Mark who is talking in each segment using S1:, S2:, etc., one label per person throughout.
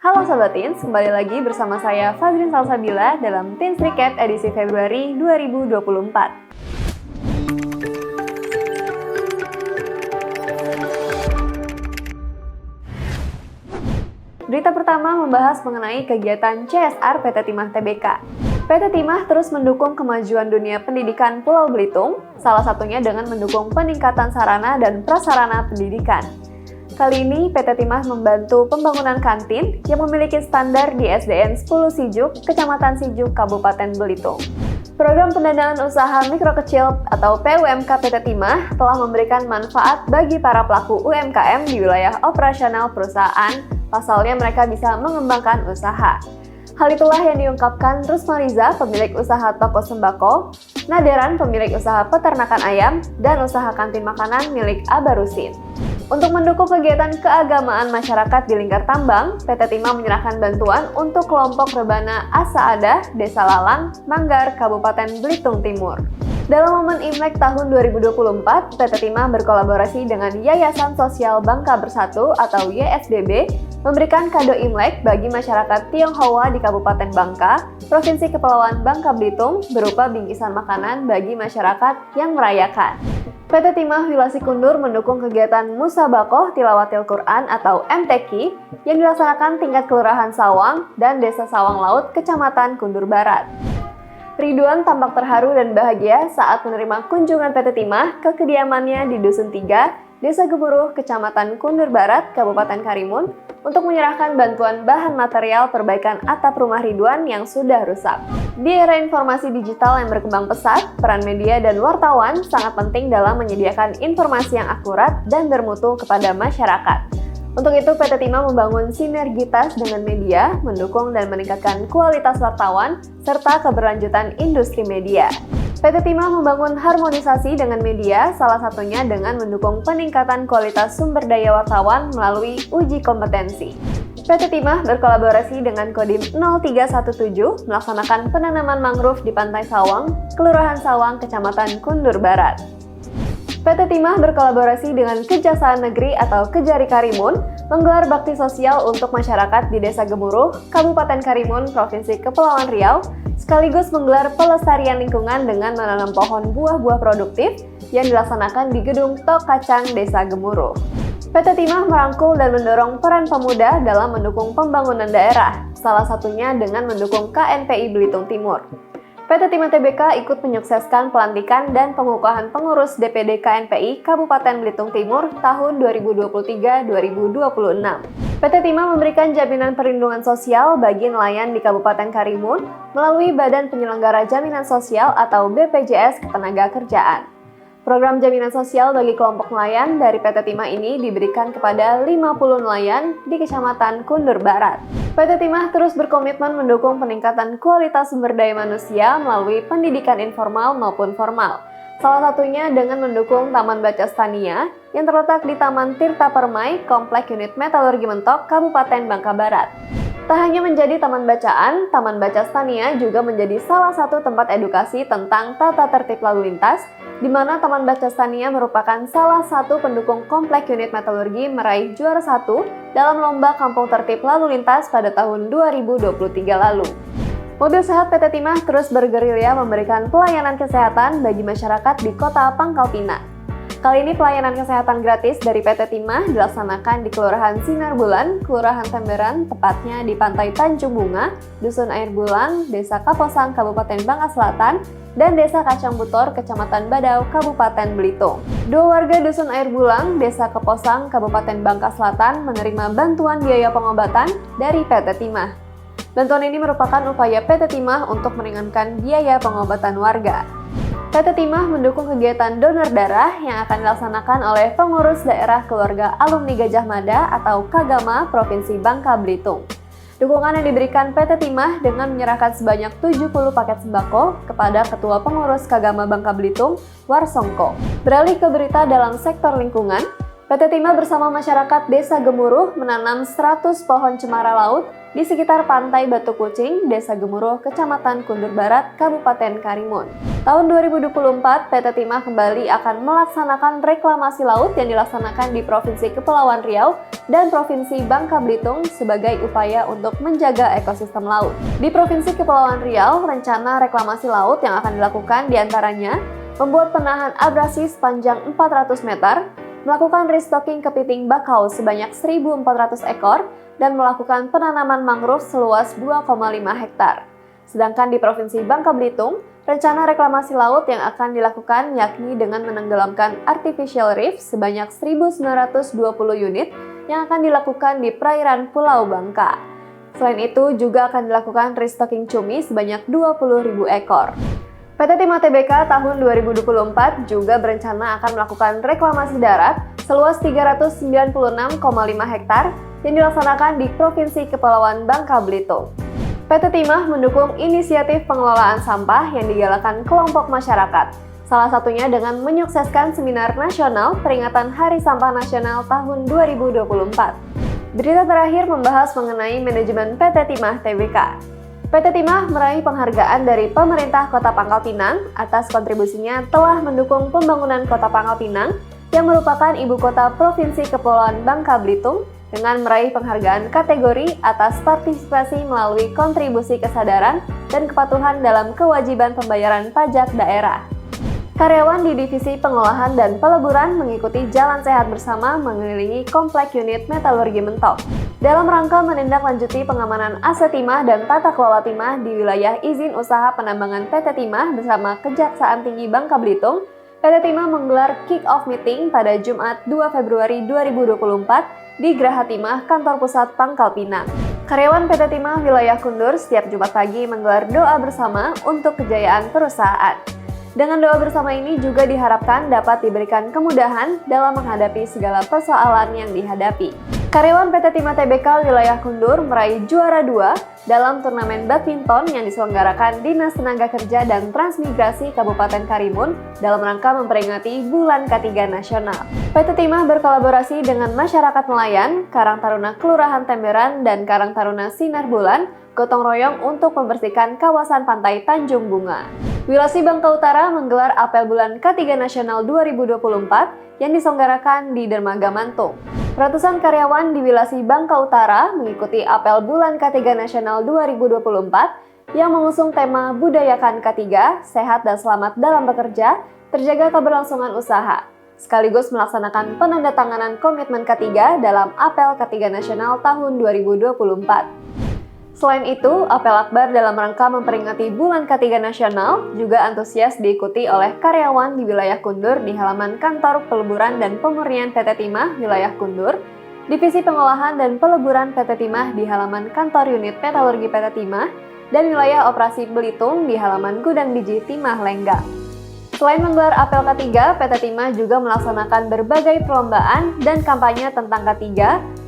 S1: Halo Sobat Teens, kembali lagi bersama saya Fazrin Salsabila dalam Teens Recap edisi Februari 2024. Berita pertama membahas mengenai kegiatan CSR PT Timah Tbk. PT Timah terus mendukung kemajuan dunia pendidikan Pulau Belitung, salah satunya dengan mendukung peningkatan sarana dan prasarana pendidikan. Kali ini PT Timah membantu pembangunan kantin yang memiliki standar di SDN 10 Sijuk, Kecamatan Sijuk, Kabupaten Belitung. Program pendanaan usaha mikro kecil atau PUMK PT Timah telah memberikan manfaat bagi para pelaku UMKM di wilayah operasional perusahaan, pasalnya mereka bisa mengembangkan usaha. Hal itulah yang diungkapkan Rusmariza, pemilik usaha toko sembako, Naderan, pemilik usaha peternakan ayam, dan usaha kantin makanan milik Abarusin. Untuk mendukung kegiatan keagamaan masyarakat di Lingkar Tambang, PT Timah menyerahkan bantuan untuk kelompok rebana Asa-Adah, Desa Lalang, Manggar, Kabupaten Belitung Timur. Dalam momen Imlek tahun 2024, PT Timah berkolaborasi dengan Yayasan Sosial Bangka Bersatu atau YSBB memberikan kado Imlek bagi masyarakat Tionghoa di Kabupaten Bangka, Provinsi Kepulauan Bangka Belitung berupa bingkisan makanan bagi masyarakat yang merayakan. PT Timah Wilasi Kundur mendukung kegiatan Musabakoh Tilawatil Quran atau MTQ yang dilaksanakan tingkat Kelurahan Sawang dan Desa Sawang Laut, Kecamatan Kundur Barat. Ridwan tampak terharu dan bahagia saat menerima kunjungan PT Timah ke kediamannya di Dusun 3, Desa Gemuruh, Kecamatan Kundur Barat, Kabupaten Karimun, untuk menyerahkan bantuan bahan material perbaikan atap rumah Ridwan yang sudah rusak. Di era informasi digital yang berkembang pesat, peran media dan wartawan sangat penting dalam menyediakan informasi yang akurat dan bermutu kepada masyarakat. Untuk itu, PT Timah membangun sinergitas dengan media, mendukung dan meningkatkan kualitas wartawan, serta keberlanjutan industri media. PT Timah membangun harmonisasi dengan media, salah satunya dengan mendukung peningkatan kualitas sumber daya wartawan melalui uji kompetensi. PT Timah berkolaborasi dengan Kodim 0317 melaksanakan penanaman mangrove di Pantai Sawang, Kelurahan Sawang, Kecamatan Kundur Barat. PT Timah berkolaborasi dengan Kejaksaan Negeri atau Kejari Karimun menggelar bakti sosial untuk masyarakat di Desa Gemuruh, Kabupaten Karimun, Provinsi Kepulauan Riau, sekaligus menggelar pelestarian lingkungan dengan menanam pohon buah-buah produktif yang dilaksanakan di Gedung Tok Kacang Desa Gemuruh. PT Timah merangkul dan mendorong peran pemuda dalam mendukung pembangunan daerah, salah satunya dengan mendukung KNPI Belitung Timur. PT Timah Tbk ikut menyukseskan pelantikan dan pengukuhan pengurus DPD KNPI Kabupaten Belitung Timur tahun 2023-2026. PT Timah memberikan jaminan perlindungan sosial bagi nelayan di Kabupaten Karimun melalui Badan Penyelenggara Jaminan Sosial atau BPJS Ketenagakerjaan. Program jaminan sosial bagi kelompok nelayan dari PT Timah ini diberikan kepada 50 nelayan di Kecamatan Kundur Barat. PT Timah terus berkomitmen mendukung peningkatan kualitas sumber daya manusia melalui pendidikan informal maupun formal. Salah satunya dengan mendukung Taman Baca Stania yang terletak di Taman Tirta Permai, Komplek Unit Metalurgi Mentok, Kabupaten Bangka Barat. Tak hanya menjadi taman bacaan, Taman Baca Stania juga menjadi salah satu tempat edukasi tentang tata tertib lalu lintas, di mana Taman Baca Stania merupakan salah satu pendukung Komplek Unit Metalurgi meraih juara 1 dalam Lomba Kampung Tertib Lalu Lintas pada tahun 2023 lalu. Mobil Sehat PT Timah terus bergerilya memberikan pelayanan kesehatan bagi masyarakat di Kota Pangkal Pinang. Kali ini pelayanan kesehatan gratis dari PT Timah dilaksanakan di Kelurahan Sinar Bulan, Kelurahan Temberan, tepatnya di Pantai Tanjung Bunga, Dusun Air Bulang, Desa Kaposang, Kabupaten Bangka Selatan, dan Desa Kacang Butor, Kecamatan Badau, Kabupaten Belitung. Dua warga Dusun Air Bulang, Desa Kaposang, Kabupaten Bangka Selatan menerima bantuan biaya pengobatan dari PT Timah. Bantuan ini merupakan upaya PT Timah untuk meringankan biaya pengobatan warga. PT Timah mendukung kegiatan donor darah yang akan dilaksanakan oleh pengurus daerah keluarga alumni Gajah Mada atau Kagama Provinsi Bangka Belitung. Dukungan yang diberikan PT Timah dengan menyerahkan sebanyak 70 paket sembako kepada Ketua Pengurus Kagama Bangka Belitung, Warsongko. Beralih ke berita dalam sektor lingkungan, PT Timah bersama masyarakat Desa Gemuruh menanam 100 pohon cemara laut di sekitar pantai Batu Kucing, Desa Gemuruh, Kecamatan Kundur Barat, Kabupaten Karimun. Tahun 2024, PT Timah kembali akan melaksanakan reklamasi laut yang dilaksanakan di Provinsi Kepulauan Riau dan Provinsi Bangka Belitung sebagai upaya untuk menjaga ekosistem laut. Di Provinsi Kepulauan Riau, rencana reklamasi laut yang akan dilakukan diantaranya membuat penahan abrasi sepanjang 400 meter, melakukan restocking kepiting bakau sebanyak 1.400 ekor, dan melakukan penanaman mangrove seluas 2,5 hektar. Sedangkan di Provinsi Bangka Belitung, rencana reklamasi laut yang akan dilakukan yakni dengan menenggelamkan artificial reef sebanyak 1.920 unit yang akan dilakukan di perairan Pulau Bangka. Selain itu, juga akan dilakukan restocking cumi sebanyak 20.000 ekor. PT Timah Tbk tahun 2024 juga berencana akan melakukan reklamasi darat seluas 396,5 hektar yang dilaksanakan di Provinsi Kepulauan Bangka Belitung. PT Timah mendukung inisiatif pengelolaan sampah yang digalakan kelompok masyarakat, salah satunya dengan menyukseskan seminar nasional peringatan Hari Sampah Nasional tahun 2024. Berita terakhir membahas mengenai manajemen PT Timah Tbk. PT Timah meraih penghargaan dari pemerintah Kota Pangkal Pinang atas kontribusinya telah mendukung pembangunan Kota Pangkal Pinang yang merupakan ibu kota Provinsi Kepulauan Bangka Belitung dengan meraih penghargaan kategori atas partisipasi melalui kontribusi kesadaran dan kepatuhan dalam kewajiban pembayaran pajak daerah. Karyawan di Divisi Pengolahan dan Peleburan mengikuti Jalan Sehat Bersama mengelilingi Komplek Unit Metalurgi Mentok dalam rangka menindaklanjuti pengamanan aset timah dan tata kelola timah di wilayah izin usaha penambangan PT Timah bersama Kejaksaan Tinggi Bangka Belitung. PT Timah menggelar kick-off meeting pada Jumat 2 Februari 2024 di Geraha Timah, Kantor Pusat Pangkal Pinang. Karyawan PT Timah wilayah Kundur setiap Jumat pagi menggelar doa bersama untuk kejayaan perusahaan. Dengan doa bersama ini juga diharapkan dapat diberikan kemudahan dalam menghadapi segala persoalan yang dihadapi. Karyawan PT Timah Tbk wilayah Kundur meraih juara 2 dalam turnamen badminton yang diselenggarakan Dinas Tenaga Kerja dan Transmigrasi Kabupaten Karimun dalam rangka memperingati Bulan K3 Nasional. PT Timah berkolaborasi dengan masyarakat nelayan, Karang Taruna Kelurahan Temberan, dan Karang Taruna Sinar Bulan gotong royong untuk membersihkan kawasan pantai Tanjung Bunga. Wilasi Bangka Utara menggelar apel bulan K3 Nasional 2024 yang diselenggarakan di Dermaga Mantung. Ratusan karyawan di Wilasi Bangka Utara mengikuti apel bulan K3 Nasional 2024 yang mengusung tema Budayakan K3, Sehat dan Selamat dalam Bekerja, Terjaga Keberlangsungan Usaha, sekaligus melaksanakan penandatanganan komitmen K3 dalam apel K3 Nasional tahun 2024. Selain itu, apel akbar dalam rangka memperingati Bulan K3 Nasional juga antusias diikuti oleh karyawan di wilayah Kundur di halaman Kantor Peleburan dan Pemurnian PT Timah wilayah Kundur, Divisi Pengolahan dan Peleburan PT Timah di halaman Kantor Unit Metalurgi PT Timah, dan wilayah Operasi Belitung di halaman Gudang Biji Timah Lenggang. Selain menggelar apel K3, PT Timah juga melaksanakan berbagai perlombaan dan kampanye tentang K3,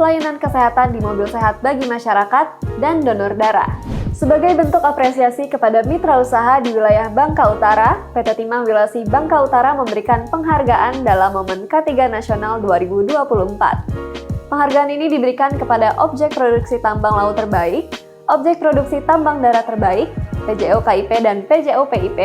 S1: pelayanan kesehatan di mobil sehat bagi masyarakat, dan donor darah. Sebagai bentuk apresiasi kepada mitra usaha di wilayah Bangka Utara, PT Timah Wilasi Bangka Utara memberikan penghargaan dalam momen K3 Nasional 2024. Penghargaan ini diberikan kepada objek produksi tambang laut terbaik, objek produksi tambang darat terbaik, PJO KIP dan PJO PIP,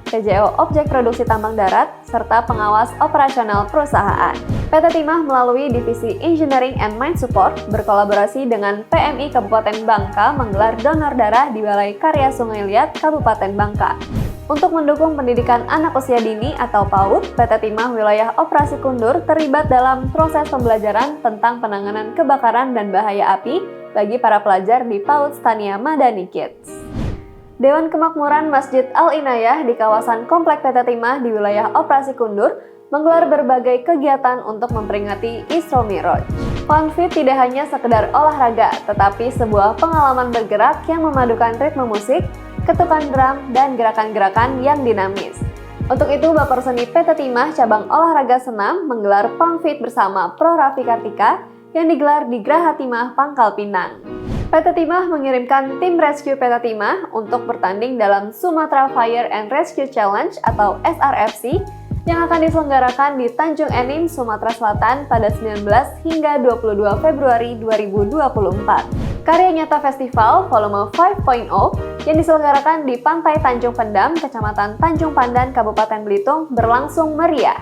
S1: PJO Objek Produksi Tambang Darat, serta pengawas operasional perusahaan. PT Timah melalui Divisi Engineering and Mine Support berkolaborasi dengan PMI Kabupaten Bangka menggelar donor darah di Balai Karya Sungai Liat, Kabupaten Bangka. Untuk mendukung pendidikan anak usia dini atau PAUD, PT Timah Wilayah Operasi Kundur terlibat dalam proses pembelajaran tentang penanganan kebakaran dan bahaya api bagi para pelajar di PAUD Stania Madani Kids. Dewan Kemakmuran Masjid Al-Inayah di kawasan Komplek PT Timah di wilayah Operasi Kundur menggelar berbagai kegiatan untuk memperingati Isra Mi'raj. Fun Fit tidak hanya sekedar olahraga, tetapi sebuah pengalaman bergerak yang memadukan ritme musik, ketukan drum, dan gerakan-gerakan yang dinamis. Untuk itu, Baper Seni PT Timah Cabang Olahraga Senam menggelar Fun Fit bersama Pro Raffi Kartika yang digelar di Geraha Timah, Pangkal Pinang. PT Timah mengirimkan tim rescue PT Timah untuk bertanding dalam Sumatra Fire and Rescue Challenge atau SRFC yang akan diselenggarakan di Tanjung Enim, Sumatera Selatan pada 19 hingga 22 Februari 2024. Karya Nyata Festival Volume 5.0 yang diselenggarakan di Pantai Tanjung Pendam, Kecamatan Tanjung Pandan, Kabupaten Belitung berlangsung meriah.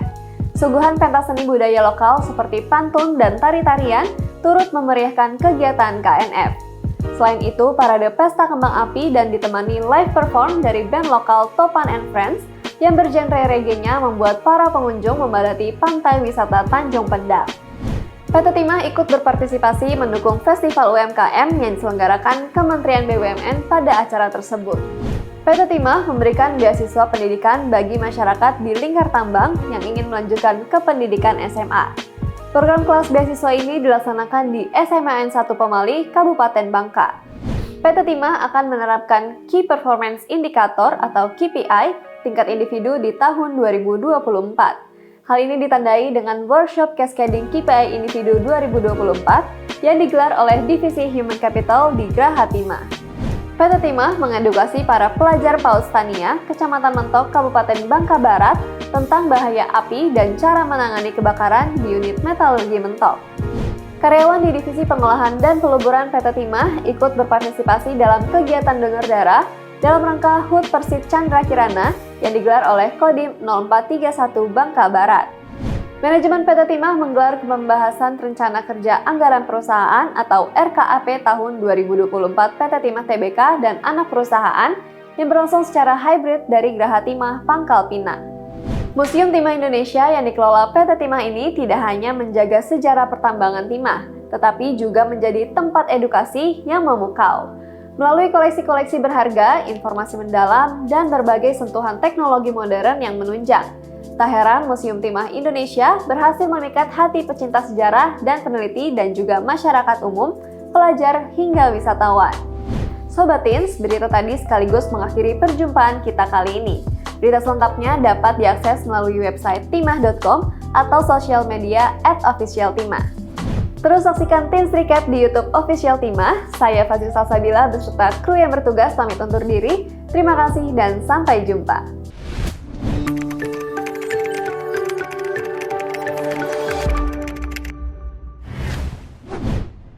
S1: Suguhan pentas seni budaya lokal seperti pantun dan tari-tarian turut memeriahkan kegiatan KNF. Selain itu, parade pesta kembang api dan ditemani live perform dari band lokal Topan and Friends yang bergenre reggae-nya membuat para pengunjung memadati pantai wisata Tanjung Pendam. PT Timah ikut berpartisipasi mendukung Festival UMKM yang diselenggarakan Kementerian BUMN pada acara tersebut. PT Timah memberikan beasiswa pendidikan bagi masyarakat di Lingkar Tambang yang ingin melanjutkan ke pendidikan SMA. Program kelas beasiswa ini dilaksanakan di SMA N1 Pemali, Kabupaten Bangka. PT Timah akan menerapkan Key Performance Indicator atau KPI tingkat individu di tahun 2024. Hal ini ditandai dengan workshop Cascading KPI Individu 2024 yang digelar oleh Divisi Human Capital di Graha Timah. PT Timah mengedukasi para pelajar PAUD Tania, Kecamatan Mentok, Kabupaten Bangka Barat tentang bahaya api dan cara menangani kebakaran di unit metalurgi Mentok. Karyawan di Divisi Pengolahan dan Peluburan PT Timah ikut berpartisipasi dalam kegiatan donor darah dalam rangka HUT Persit Chandra Kirana yang digelar oleh Kodim 0431 Bangka Barat. Manajemen PT Timah menggelar pembahasan Rencana Kerja Anggaran Perusahaan atau RKAP tahun 2024 PT Timah Tbk dan anak perusahaan yang berlangsung secara hybrid dari Graha Timah, Pangkal Pinang. Museum Timah Indonesia yang dikelola PT Timah ini tidak hanya menjaga sejarah pertambangan timah, tetapi juga menjadi tempat edukasi yang memukau. Melalui koleksi-koleksi berharga, informasi mendalam, dan berbagai sentuhan teknologi modern yang menunjang. Tak heran Museum Timah Indonesia berhasil memikat hati pecinta sejarah dan peneliti dan juga masyarakat umum, pelajar hingga wisatawan. Sobat Teens, berita tadi sekaligus mengakhiri perjumpaan kita kali ini. Berita selengkapnya dapat diakses melalui website timah.com atau sosial media @officialtimah. Terus saksikan Teens Recap di YouTube Official Timah. Saya Fazil Salsabila beserta kru yang bertugas pamit undur diri. Terima kasih dan sampai jumpa.